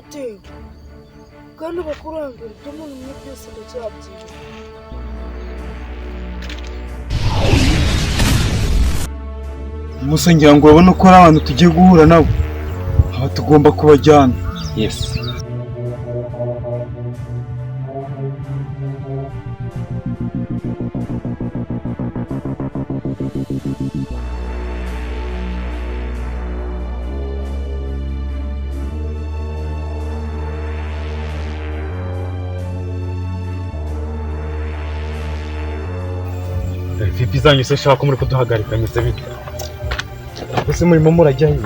twatewe kandi abakurambere umuntu umwe byose ndacyabyibuka. Musa ngira ngo urabona ko ari abantu tugiye guhura nabo, aba tugomba kubajyana. Yes. Vipi zanyu se shaka muri kuduhagarika nyise bite? Ese murimo murajyayo?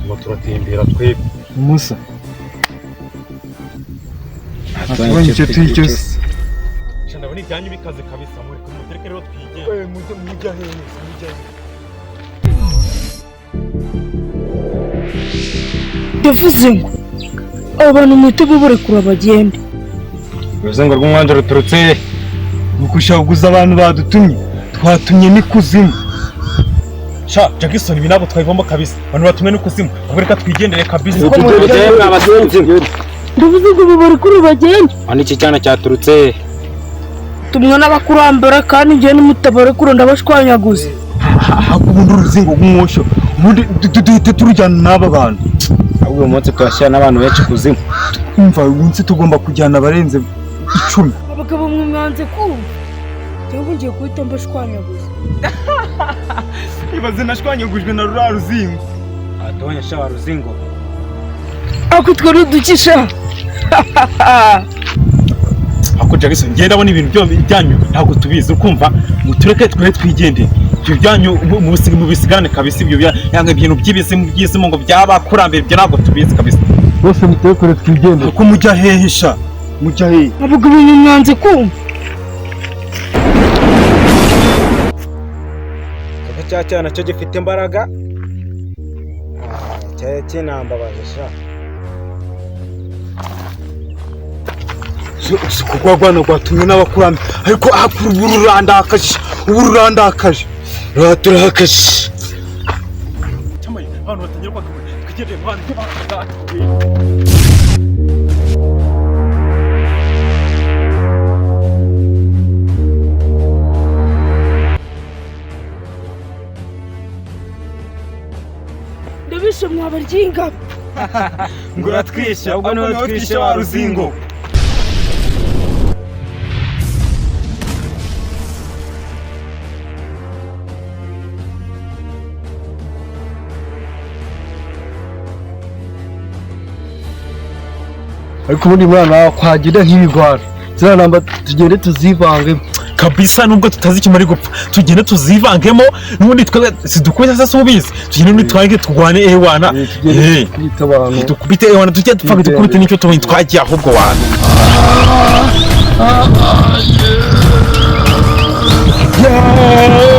Mo turatembera twebwe. Musa atwanye cyo twicose. Cyane abone ibyanyu bikaze kabisa muri kumutereke rero twigeye. Mujya hehe? Ndavuze ngo abantu mwite burekura bagende. Uruzengo rw'umwanje ruturutse Ugushaka guza abantu badutumye, twatumye n'ikuzimu. Sha Jackson ibi nabo twayivamo kabisa. Abantu batumwe n'ikuzimu. Abereka twigendere kabisa. Tugendere abagenzi. Ndavuze ngo burekura bagende. Ani iki cyana cyaturutse. Tumwe n'abakurambere kandi ngiye n'umutabarekura ndabashwanyaguza. Hakubundi uruzingo rw'umwosho. Ubundi duhite turujyana n'aba bantu. Ahubwo umunsi twashyira n'abantu benshi kuzimu. Umva umunsi tugomba kujyana abarenze 10. Abagabo mwe mwanze kumva. Cyangwa ngiye guhita mbashwanyaguza. Ibaze nashwanyagujwe na rura ruzingo. Atonye sha ruzingo. Ako twari dukisha. Ako Jackson ngenda abona ibintu byanyu ntabwo tubizi ukumva mutureke twe twigendere. Ibyo byanyu mu bisigane kabisa ibyo yanga ibintu by'ibisimu ngo byabakurambere byo ntabwo tubizi kabisa. Bose mutekere twigendere. Ko mujya hehe sha? Mujya hehe? Abagabo mwe mwanze kumva. Cyana cyo gifite imbaraga. Cyinambabaje sha. Kugwagwana gwatumwe n'abakurambere ariko akuru ubururandakaje raturakaje. Cyamaye abantu batangira kwakabona twigendere mwana. Ndabishe mwabaryinga. Ngura twisha ubwo niwe twishe wa ruzingo. Ariko ubundi mwana kwagira nk'ibigwara. Zira namba tugende tuzivange kabisa nubwo tutazi kimari gupfa. Tugende tuzivangemo nubundi sidukubita sasa ubizi. Tugende nitwange tugwane ewana. Kwita abantu. Dukubite ewana tujye dupfa dukubite nicyo tubonye twagiye ahubwo wana. Yeah.